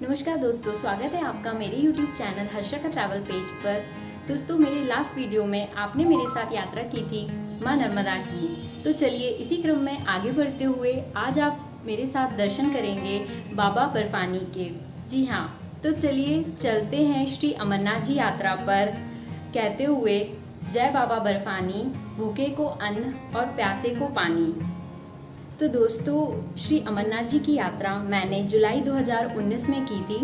नमस्कार दोस्तों, स्वागत है आपका मेरे YouTube चैनल हर्षा का ट्रैवल पेज पर। दोस्तों, मेरे लास्ट वीडियो में आपने मेरे साथ यात्रा की थी माँ नर्मदा की। तो चलिए इसी क्रम में आगे बढ़ते हुए आज आप मेरे साथ दर्शन करेंगे बाबा बर्फानी के। जी हाँ, तो चलिए चलते हैं श्री अमरनाथ जी यात्रा पर, कहते हुए जय बाबा बर्फानी, भूखे को अन्न और प्यासे को पानी। तो दोस्तों, श्री अमरनाथ जी की यात्रा मैंने जुलाई 2019 में की थी।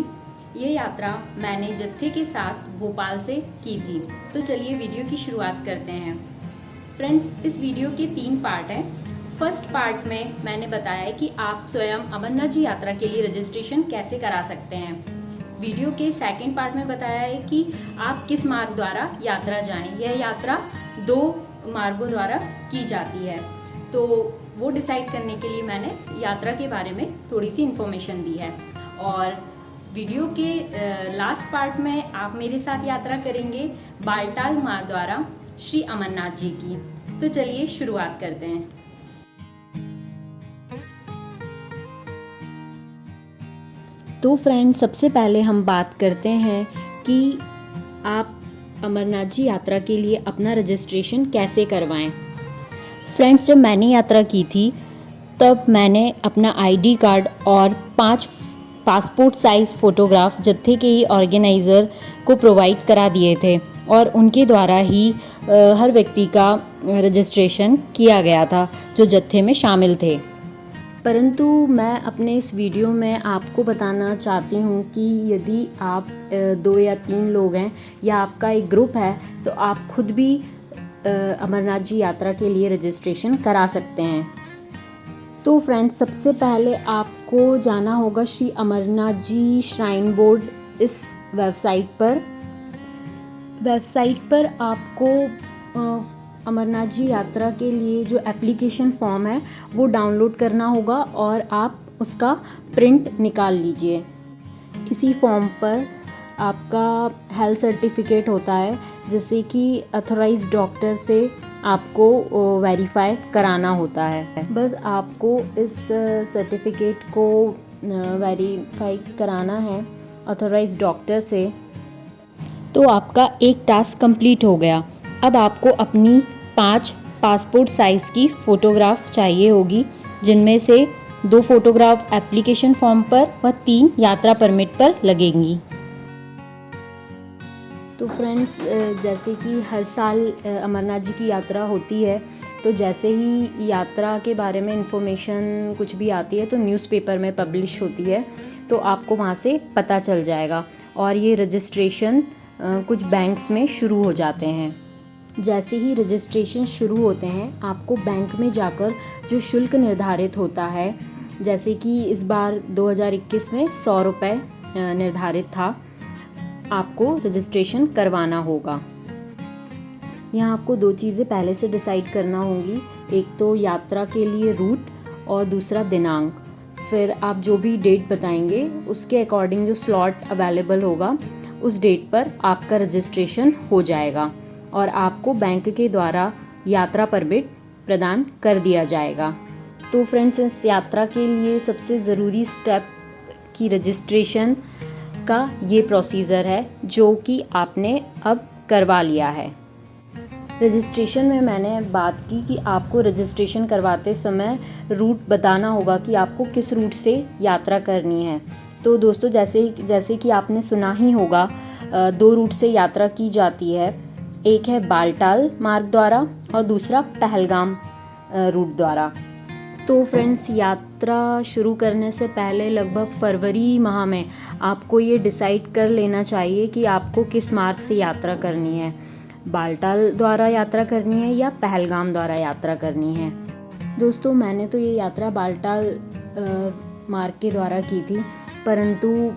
ये यात्रा मैंने जत्थे के साथ भोपाल से की थी। तो चलिए वीडियो की शुरुआत करते हैं। फ्रेंड्स, इस वीडियो के 3 पार्ट हैं। फर्स्ट पार्ट में मैंने बताया है कि आप स्वयं अमरनाथ जी यात्रा के लिए रजिस्ट्रेशन कैसे करा सकते हैं। वीडियो के सेकंड पार्ट में बताया है कि आप किस मार्ग द्वारा यात्रा जाएं। यह यात्रा 2 मार्गों द्वारा की जाती है, तो वो डिसाइड करने के लिए मैंने यात्रा के बारे में थोड़ी सी इन्फॉर्मेशन दी है। और वीडियो के लास्ट पार्ट में आप मेरे साथ यात्रा करेंगे बालटाल मार्ग द्वारा श्री अमरनाथ जी की। तो चलिए शुरुआत करते हैं। तो फ्रेंड्स, सबसे पहले हम बात करते हैं कि आप अमरनाथ जी यात्रा के लिए अपना रजिस्ट्रेशन कैसे करवाएं। फ्रेंड्स, जब मैंने यात्रा की थी तब मैंने अपना आईडी कार्ड और 5 पासपोर्ट साइज़ फ़ोटोग्राफ जत्थे के ही ऑर्गेनाइज़र को प्रोवाइड करा दिए थे और उनके द्वारा ही हर व्यक्ति का रजिस्ट्रेशन किया गया था जो जत्थे में शामिल थे। परंतु मैं अपने इस वीडियो में आपको बताना चाहती हूँ कि यदि आप 2 या 3 लोग हैं या आपका एक ग्रुप है तो आप खुद भी अमरनाथ जी यात्रा के लिए रजिस्ट्रेशन करा सकते हैं। तो फ्रेंड्स, सबसे पहले आपको जाना होगा श्री अमरनाथ जी श्राइन बोर्ड इस वेबसाइट पर आपको अमरनाथ जी यात्रा के लिए जो एप्लीकेशन फॉर्म है वो डाउनलोड करना होगा और आप उसका प्रिंट निकाल लीजिए। इसी फॉर्म पर आपका हेल्थ सर्टिफिकेट होता है, जैसे कि अथॉराइज्ड डॉक्टर से आपको वेरीफाई कराना होता है। बस आपको इस सर्टिफिकेट को वेरीफाई कराना है अथॉराइज्ड डॉक्टर से। तो आपका एक टास्क कंप्लीट हो गया। अब आपको अपनी 5 पासपोर्ट साइज़ की फ़ोटोग्राफ चाहिए होगी, जिनमें से 2 फ़ोटोग्राफ एप्लीकेशन फॉर्म पर व 3 यात्रा परमिट पर लगेंगी। तो फ्रेंड्स, जैसे कि हर साल अमरनाथ जी की यात्रा होती है, तो जैसे ही यात्रा के बारे में इंफॉर्मेशन कुछ भी आती है तो न्यूज़पेपर में पब्लिश होती है, तो आपको वहाँ से पता चल जाएगा। और ये रजिस्ट्रेशन कुछ बैंक्स में शुरू हो जाते हैं। जैसे ही रजिस्ट्रेशन शुरू होते हैं, आपको बैंक में जाकर जो शुल्क निर्धारित होता है, जैसे कि इस बार 2021 में 100 रुपये निर्धारित था, आपको रजिस्ट्रेशन करवाना होगा। यहाँ आपको 2 चीज़ें पहले से डिसाइड करना होंगी, एक तो यात्रा के लिए रूट और दूसरा दिनांक। फिर आप जो भी डेट बताएंगे उसके अकॉर्डिंग जो स्लॉट अवेलेबल होगा उस डेट पर आपका रजिस्ट्रेशन हो जाएगा और आपको बैंक के द्वारा यात्रा परमिट प्रदान कर दिया जाएगा। तो फ्रेंड्स, इस यात्रा के लिए सबसे ज़रूरी स्टेप की रजिस्ट्रेशन का ये प्रोसीजर है जो कि आपने अब करवा लिया है। रजिस्ट्रेशन में मैंने बात की कि आपको रजिस्ट्रेशन करवाते समय रूट बताना होगा कि आपको किस रूट से यात्रा करनी है। तो दोस्तों, जैसे कि आपने सुना ही होगा, 2 रूट से यात्रा की जाती है। एक है बालटाल मार्ग द्वारा और दूसरा पहलगाम रूट द्वारा। तो फ्रेंड्स, यात्रा शुरू करने से पहले लगभग फरवरी माह में आपको ये डिसाइड कर लेना चाहिए कि आपको किस मार्ग से यात्रा करनी है, बालटाल द्वारा यात्रा करनी है या पहलगाम द्वारा यात्रा करनी है। दोस्तों, मैंने तो ये यात्रा बालटाल मार्ग के द्वारा की थी, परंतु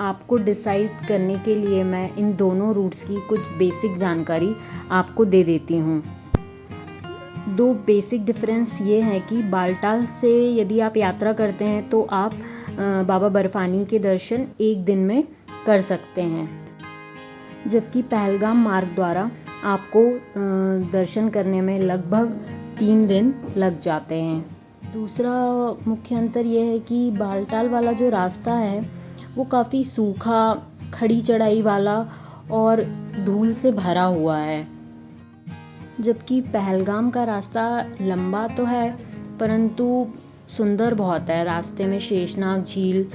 आपको डिसाइड करने के लिए मैं इन दोनों रूट्स की कुछ बेसिक जानकारी आपको दे देती हूँ। 2 बेसिक डिफरेंस ये है कि बालटाल से यदि आप यात्रा करते हैं तो आप बाबा बर्फानी के दर्शन एक दिन में कर सकते हैं, जबकि पहलगाम मार्ग द्वारा आपको दर्शन करने में लगभग 3 दिन लग जाते हैं। दूसरा मुख्य अंतर यह है कि बालटाल वाला जो रास्ता है वो काफ़ी सूखा, खड़ी चढ़ाई वाला और धूल से भरा हुआ है। जबकि पहलगाम का रास्ता लंबा तो है परंतु सुंदर बहुत है। रास्ते में शेषनाग झील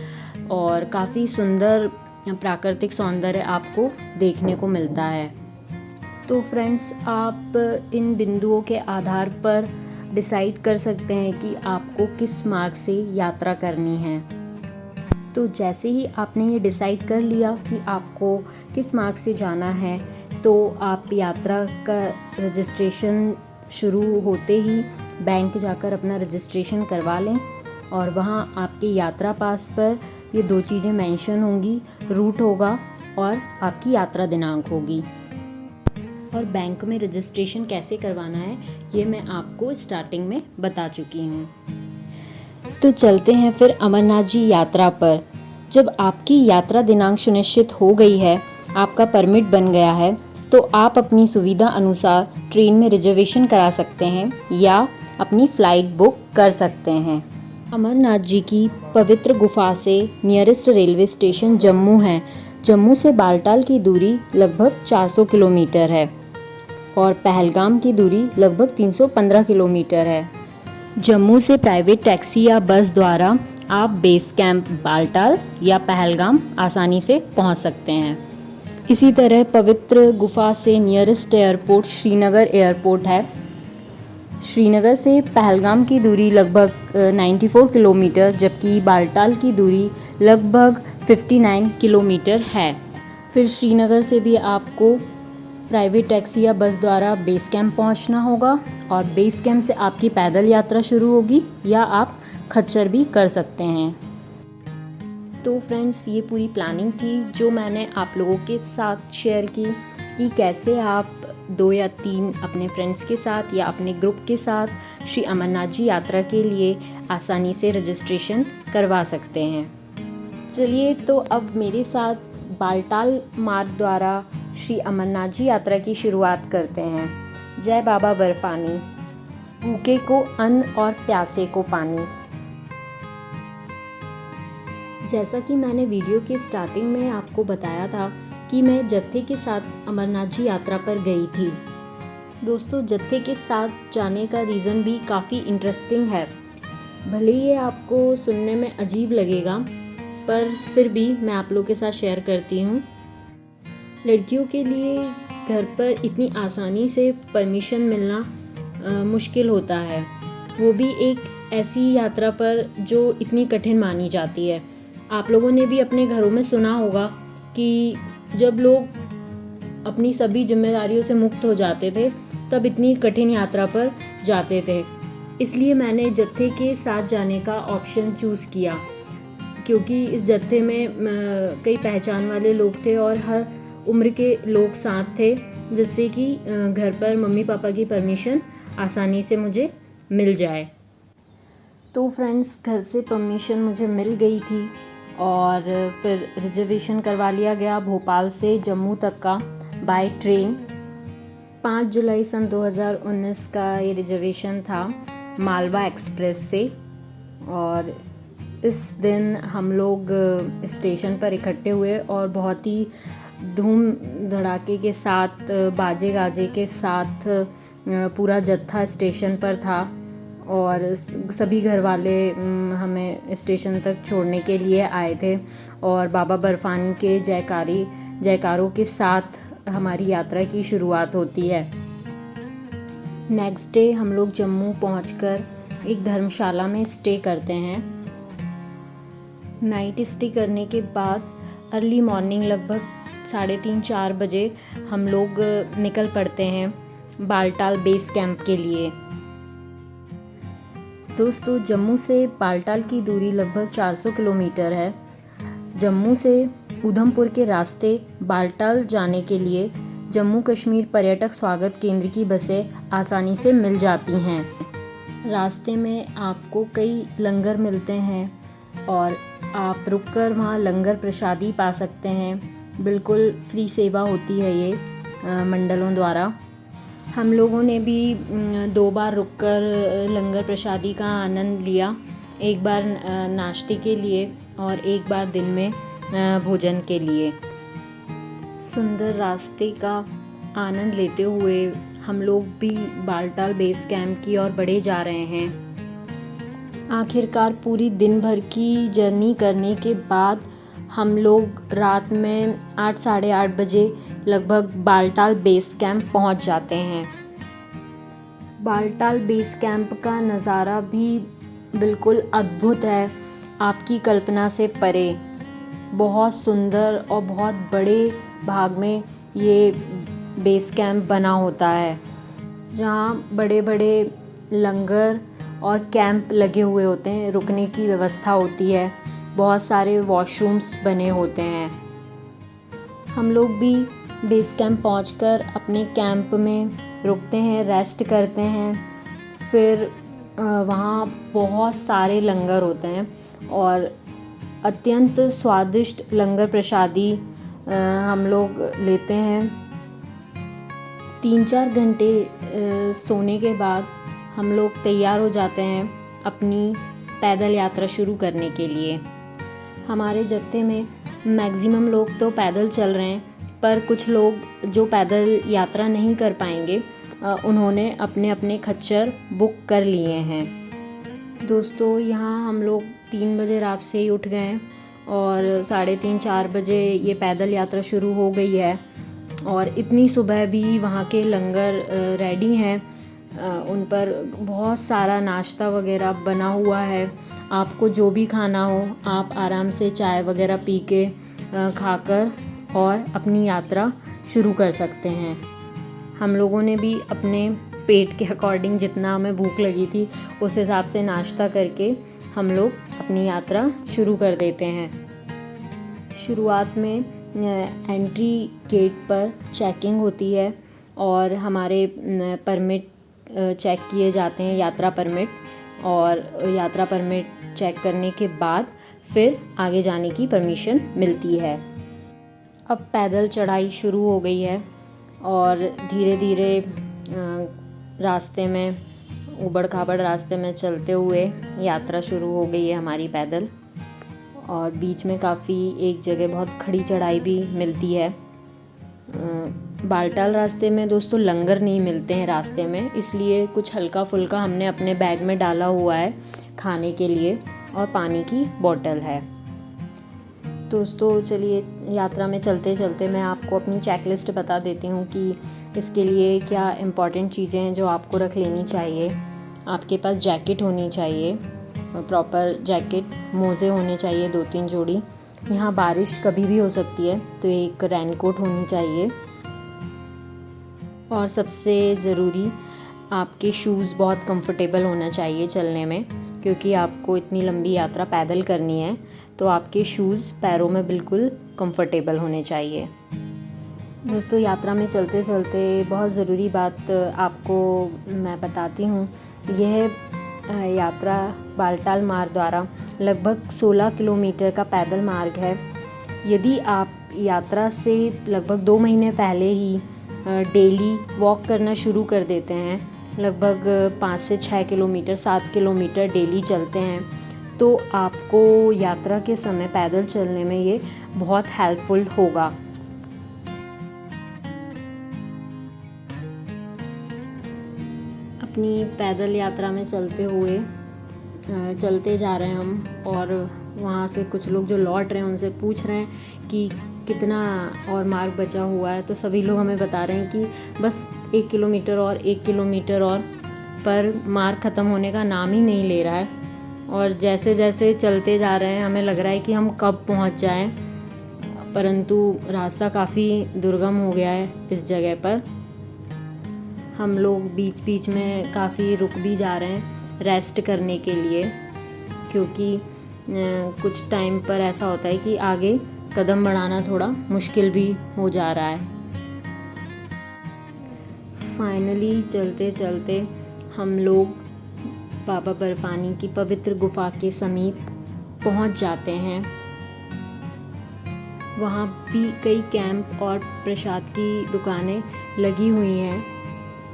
और काफ़ी सुंदर प्राकृतिक सौंदर्य आपको देखने को मिलता है। तो फ्रेंड्स, आप इन बिंदुओं के आधार पर डिसाइड कर सकते हैं कि आपको किस मार्ग से यात्रा करनी है। तो जैसे ही आपने ये डिसाइड कर लिया कि आपको किस मार्ग से जाना है, तो आप यात्रा का रजिस्ट्रेशन शुरू होते ही बैंक जाकर अपना रजिस्ट्रेशन करवा लें और वहाँ आपके यात्रा पास पर ये 2 चीज़ें मेंशन होंगी, रूट होगा और आपकी यात्रा दिनांक होगी। और बैंक में रजिस्ट्रेशन कैसे करवाना है ये मैं आपको स्टार्टिंग में बता चुकी हूँ। तो चलते हैं फिर अमरनाथ जी यात्रा पर। जब आपकी यात्रा दिनांक सुनिश्चित हो गई है, आपका परमिट बन गया है, तो आप अपनी सुविधा अनुसार ट्रेन में रिजर्वेशन करा सकते हैं या अपनी फ़्लाइट बुक कर सकते हैं। अमरनाथ जी की पवित्र गुफा से नियरेस्ट रेलवे स्टेशन जम्मू है। जम्मू से बालटाल की दूरी लगभग 400 किलोमीटर है और पहलगाम की दूरी लगभग 315 किलोमीटर है। जम्मू से प्राइवेट टैक्सी या बस द्वारा आप बेस कैंप बालटाल या पहलगाम आसानी से पहुंच सकते हैं। इसी तरह पवित्र गुफा से नियरेस्ट एयरपोर्ट श्रीनगर एयरपोर्ट है। श्रीनगर से पहलगाम की दूरी लगभग 94 किलोमीटर जबकि बालटाल की दूरी लगभग 59 किलोमीटर है। फिर श्रीनगर से भी आपको प्राइवेट टैक्सी या बस द्वारा बेस कैंप पहुंचना होगा और बेस कैंप से आपकी पैदल यात्रा शुरू होगी या आप खच्चर भी कर सकते हैं। तो फ्रेंड्स, ये पूरी प्लानिंग थी जो मैंने आप लोगों के साथ शेयर की कि कैसे आप 2 या 3 अपने फ्रेंड्स के साथ या अपने ग्रुप के साथ श्री अमरनाथ जी यात्रा के लिए आसानी से रजिस्ट्रेशन करवा सकते हैं। चलिए, तो अब मेरे साथ बालटाल मार्ग द्वारा श्री अमरनाथ जी यात्रा की शुरुआत करते हैं। जय बाबा बर्फानी, भूखे को अन्न और प्यासे को पानी। जैसा कि मैंने वीडियो के स्टार्टिंग में आपको बताया था कि मैं जत्थे के साथ अमरनाथ जी यात्रा पर गई थी। दोस्तों, जत्थे के साथ जाने का रीज़न भी काफ़ी इंटरेस्टिंग है। भले ही ये आपको सुनने में अजीब लगेगा पर फिर भी मैं आप लोगों के साथ शेयर करती हूँ। लड़कियों के लिए घर पर इतनी आसानी से परमिशन मिलना मुश्किल होता है, वो भी एक ऐसी यात्रा पर जो इतनी कठिन मानी जाती है। आप लोगों ने भी अपने घरों में सुना होगा कि जब लोग अपनी सभी जिम्मेदारियों से मुक्त हो जाते थे तब इतनी कठिन यात्रा पर जाते थे। इसलिए मैंने जत्थे के साथ जाने का ऑप्शन चूज़ किया क्योंकि इस जत्थे में कई पहचान वाले लोग थे और हर उम्र के लोग साथ थे, जिससे कि घर पर मम्मी पापा की परमिशन आसानी से मुझे मिल जाए। तो फ्रेंड्स, घर से परमिशन मुझे मिल गई थी और फिर रिजर्वेशन करवा लिया गया भोपाल से जम्मू तक का बाय ट्रेन। 5 जुलाई सन 2019 का ये रिजर्वेशन था मालवा एक्सप्रेस से। और इस दिन हम लोग स्टेशन पर इकट्ठे हुए और बहुत ही धूम धड़ाके के साथ, बाजे गाजे के साथ पूरा जत्था स्टेशन पर था और सभी घर वाले हमें स्टेशन तक छोड़ने के लिए आए थे और बाबा बर्फानी के जयकारों के साथ हमारी यात्रा की शुरुआत होती है। नेक्स्ट डे हम लोग जम्मू पहुंचकर एक धर्मशाला में स्टे करते हैं। नाइट स्टे करने के बाद अर्ली मॉर्निंग लगभग 3:30-4 बजे हम लोग निकल पड़ते हैं बालटाल बेस कैंप के लिए। दोस्तों, जम्मू से बालटाल की दूरी लगभग 400 किलोमीटर है। जम्मू से उधमपुर के रास्ते बालटाल जाने के लिए जम्मू कश्मीर पर्यटक स्वागत केंद्र की बसें आसानी से मिल जाती हैं। रास्ते में आपको कई लंगर मिलते हैं और आप रुककर वहाँ लंगर प्रसादी पा सकते हैं। बिल्कुल फ्री सेवा होती है ये मंडलों द्वारा। हम लोगों ने भी 2 बार रुककर लंगर प्रसादी का आनंद लिया, एक बार नाश्ते के लिए और एक बार दिन में भोजन के लिए। सुंदर रास्ते का आनंद लेते हुए हम लोग भी बालटाल बेस कैंप की ओर बढ़े जा रहे हैं। आखिरकार पूरी दिन भर की जर्नी करने के बाद हम लोग रात में 8 साढ़े 8 बजे लगभग बालटाल बेस कैंप पहुंच जाते हैं। बालटाल बेस कैंप का नज़ारा भी बिल्कुल अद्भुत है, आपकी कल्पना से परे। बहुत सुंदर और बहुत बड़े भाग में ये बेस कैंप बना होता है, जहाँ बड़े बड़े लंगर और कैंप लगे हुए होते हैं, रुकने की व्यवस्था होती है, बहुत सारे वॉशरूम्स बने होते हैं। हम लोग भी बेस कैंप पहुंचकर अपने कैंप में रुकते हैं, रेस्ट करते हैं। फिर वहाँ बहुत सारे लंगर होते हैं और अत्यंत स्वादिष्ट लंगर प्रसादी हम लोग लेते हैं। 3-4 घंटे सोने के बाद हम लोग तैयार हो जाते हैं अपनी पैदल यात्रा शुरू करने के लिए। हमारे जत्थे में मैक्सिमम लोग तो पैदल चल रहे हैं, पर कुछ लोग जो पैदल यात्रा नहीं कर पाएंगे उन्होंने अपने अपने खच्चर बुक कर लिए हैं। दोस्तों, यहाँ हम लोग 3 बजे रात से ही उठ गए हैं और 3:30-4 बजे ये पैदल यात्रा शुरू हो गई है। और इतनी सुबह भी वहाँ के लंगर रेडी हैं, उन पर बहुत सारा नाश्ता वगैरह बना हुआ है। आपको जो भी खाना हो आप आराम से चाय वगैरह पी के खाकर और अपनी यात्रा शुरू कर सकते हैं। हम लोगों ने भी अपने पेट के अकॉर्डिंग जितना हमें भूख लगी थी उस हिसाब से नाश्ता करके हम लोग अपनी यात्रा शुरू कर देते हैं। शुरुआत में एंट्री गेट पर चेकिंग होती है और हमारे परमिट चेक किए जाते हैं, यात्रा परमिट। और यात्रा परमिट चेक करने के बाद फिर आगे जाने की परमिशन मिलती है। अब पैदल चढ़ाई शुरू हो गई है और धीरे धीरे रास्ते में ऊबड़ खाबड़ रास्ते में चलते हुए यात्रा शुरू हो गई है हमारी पैदल। और बीच में काफ़ी एक जगह बहुत खड़ी चढ़ाई भी मिलती है। बालटाल रास्ते में दोस्तों लंगर नहीं मिलते हैं रास्ते में, इसलिए कुछ हल्का फुल्का हमने अपने बैग में डाला हुआ है खाने के लिए, और पानी की बोतल है। दोस्तों चलिए, यात्रा में चलते चलते मैं आपको अपनी चेकलिस्ट बता देती हूँ कि इसके लिए क्या इम्पॉर्टेंट चीज़ें हैं जो आपको रख लेनी चाहिए। आपके पास जैकेट होनी चाहिए, प्रॉपर जैकेट, मोज़े होने चाहिए 2-3 जोड़ी। यहाँ बारिश कभी भी हो सकती है तो एक रेनकोट होनी चाहिए। और सबसे ज़रूरी, आपके शूज़ बहुत कंफर्टेबल होना चाहिए चलने में, क्योंकि आपको इतनी लंबी यात्रा पैदल करनी है, तो आपके शूज़ पैरों में बिल्कुल कंफर्टेबल होने चाहिए। दोस्तों, यात्रा में चलते चलते बहुत ज़रूरी बात आपको मैं बताती हूँ। यह यात्रा बालटाल मार्ग द्वारा लगभग 16 किलोमीटर का पैदल मार्ग है। यदि आप यात्रा से लगभग 2 महीने पहले ही डेली वॉक करना शुरू कर देते हैं, लगभग 5 से 6 किलोमीटर 7 किलोमीटर डेली चलते हैं, तो आपको यात्रा के समय पैदल चलने में ये बहुत हेल्पफुल होगा। अपनी पैदल यात्रा में चलते जा रहे हैं हम, और वहाँ से कुछ लोग जो लौट रहे हैं उनसे पूछ रहे हैं कि कितना और मार्ग बचा हुआ है, तो सभी लोग हमें बता रहे हैं कि बस 1 किलोमीटर और 1 किलोमीटर और, पर मार्ग ख़त्म होने का नाम ही नहीं ले रहा है। और जैसे जैसे चलते जा रहे हैं हमें लग रहा है कि हम कब पहुँच जाएं, परंतु रास्ता काफ़ी दुर्गम हो गया है इस जगह पर। हम लोग बीच बीच में काफ़ी रुक भी जा रहे हैं रेस्ट करने के लिए, क्योंकि कुछ टाइम पर ऐसा होता है कि आगे कदम बढ़ाना थोड़ा मुश्किल भी हो जा रहा है। फाइनली चलते चलते हम लोग बाबा बर्फानी की पवित्र गुफा के समीप पहुंच जाते हैं। वहाँ भी कई कैंप और प्रसाद की दुकानें लगी हुई हैं।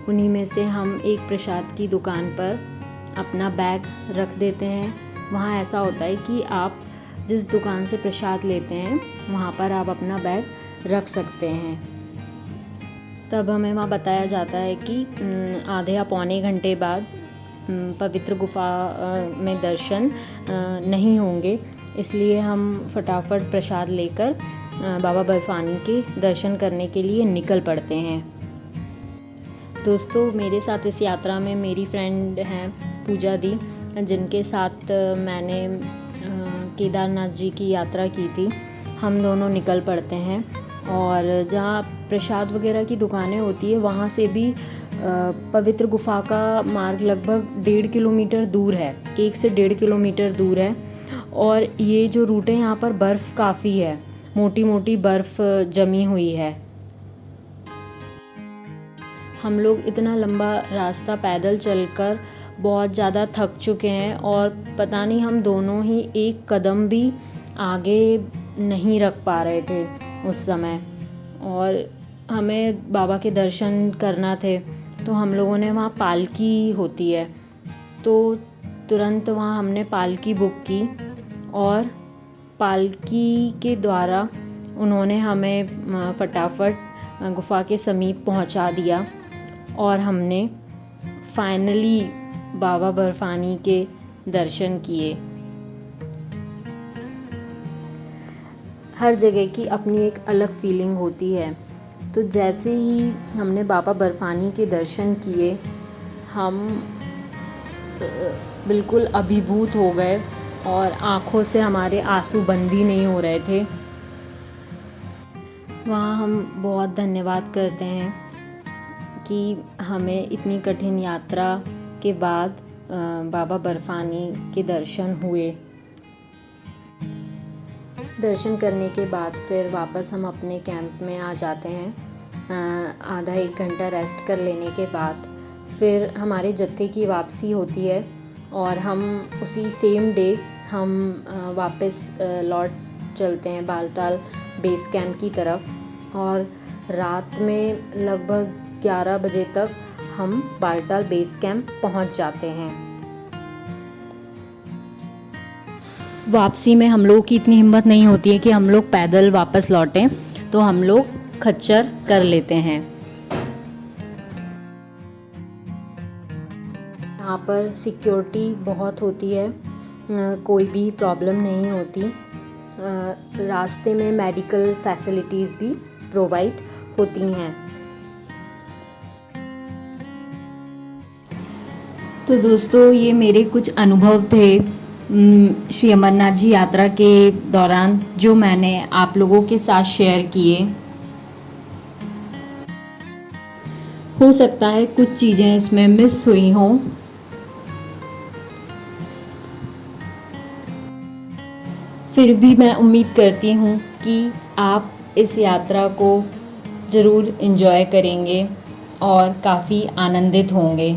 उन्हीं में से हम एक प्रसाद की दुकान पर अपना बैग रख देते हैं। वहाँ ऐसा होता है कि आप जिस दुकान से प्रसाद लेते हैं वहाँ पर आप अपना बैग रख सकते हैं। तब हमें वहाँ बताया जाता है कि आधे या पौने घंटे बाद पवित्र गुफा में दर्शन नहीं होंगे, इसलिए हम फटाफट प्रसाद लेकर बाबा बर्फानी के दर्शन करने के लिए निकल पड़ते हैं। दोस्तों, मेरे साथ इस यात्रा में मेरी फ्रेंड हैं पूजा दी, जिनके साथ मैंने केदारनाथ जी की यात्रा की थी। हम दोनों निकल पड़ते हैं और जहाँ प्रसाद वगैरह की दुकानें होती है वहाँ से भी पवित्र गुफा का मार्ग लगभग 1.5 किलोमीटर दूर है, 1 से 1.5 किलोमीटर दूर है। और ये जो रूट है यहाँ पर बर्फ़ काफ़ी है, मोटी मोटी बर्फ़ जमी हुई है। हम लोग इतना लंबा रास्ता पैदल चलकर बहुत ज़्यादा थक चुके हैं और पता नहीं हम दोनों ही एक कदम भी आगे नहीं रख पा रहे थे उस समय। और हमें बाबा के दर्शन करना थे, तो हम लोगों ने वहाँ पालकी होती है तो तुरंत वहाँ हमने पालकी बुक की और पालकी के द्वारा उन्होंने हमें फटाफट गुफा के समीप पहुँचा दिया और हमने फाइनली बाबा बर्फानी के दर्शन किए। हर जगह की अपनी एक अलग फीलिंग होती है, तो जैसे ही हमने बाबा बर्फानी के दर्शन किए हम बिल्कुल अभिभूत हो गए और आँखों से हमारे आंसू बंद ही नहीं हो रहे थे। वहाँ हम बहुत धन्यवाद करते हैं कि हमें इतनी कठिन यात्रा के बाद बाबा बर्फानी के दर्शन हुए। दर्शन करने के बाद फिर वापस हम अपने कैंप में आ जाते हैं। आधा 1 घंटा रेस्ट कर लेने के बाद फिर हमारे जत्थे की वापसी होती है और हम उसी सेम डे हम वापस लौट चलते हैं बालताल बेस कैंप की तरफ। और रात में लगभग 11 बजे तक हम बालताल बेस कैंप पहुंच जाते हैं। वापसी में हम लोगों की इतनी हिम्मत नहीं होती है कि हम लोग पैदल वापस लौटें, तो हम लोग खच्चर कर लेते हैं। यहाँ पर सिक्योरिटी बहुत होती है, कोई भी प्रॉब्लम नहीं होती। रास्ते में मेडिकल फैसिलिटीज़ भी प्रोवाइड होती हैं। तो दोस्तों, ये मेरे कुछ अनुभव थे श्री अमरनाथ जी यात्रा के दौरान, जो मैंने आप लोगों के साथ शेयर किए। हो सकता है कुछ चीज़ें इसमें मिस हुई हों, फिर भी मैं उम्मीद करती हूँ कि आप इस यात्रा को ज़रूर एंजॉय करेंगे और काफ़ी आनंदित होंगे।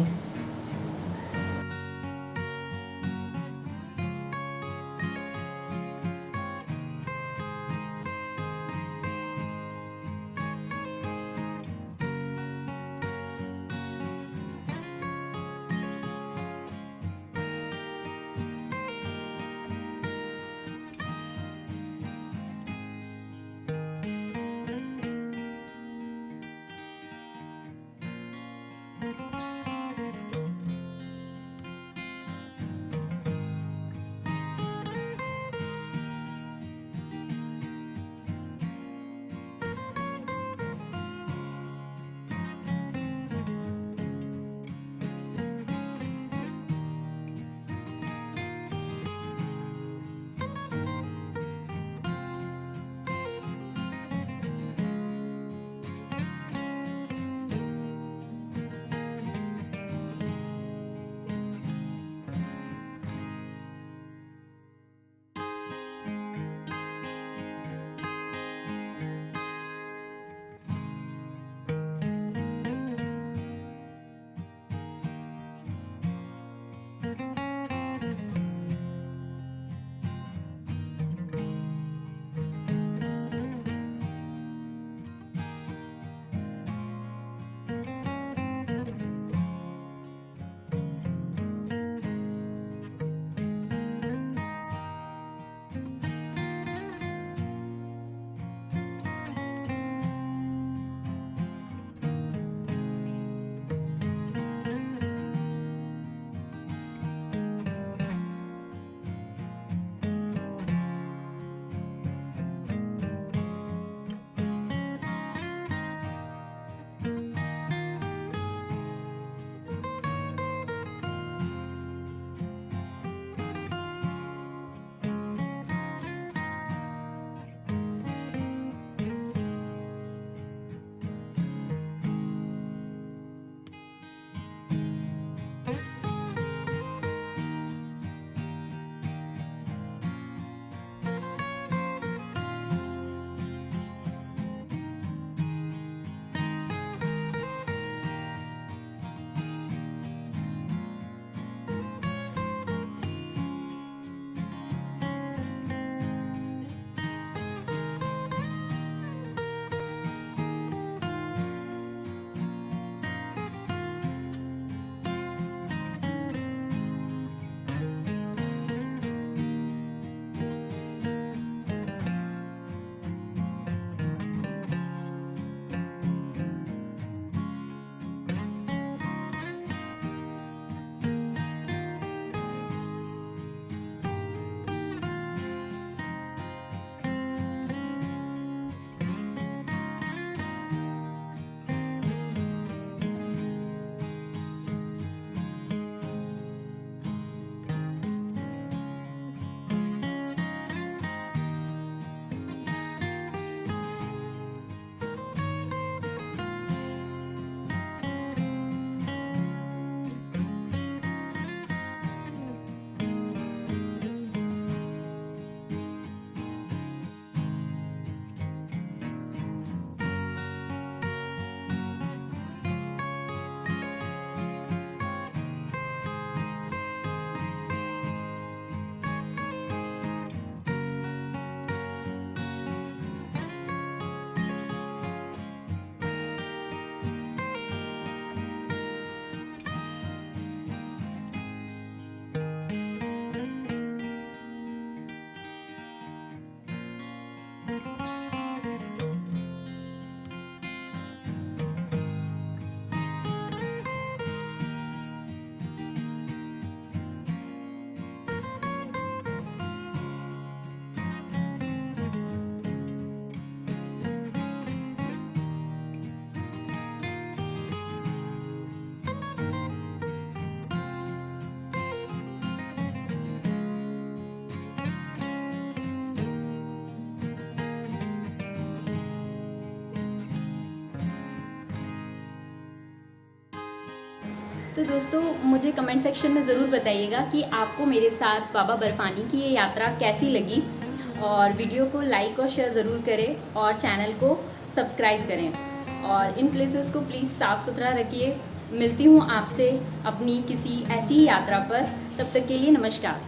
तो दोस्तों मुझे कमेंट सेक्शन में ज़रूर बताइएगा कि आपको मेरे साथ बाबा बर्फानी की ये यात्रा कैसी लगी, और वीडियो को लाइक और शेयर ज़रूर करें और चैनल को सब्सक्राइब करें, और इन प्लेसेस को प्लीज़ साफ़ सुथरा रखिए। मिलती हूँ आपसे अपनी किसी ऐसी ही यात्रा पर, तब तक के लिए नमस्कार।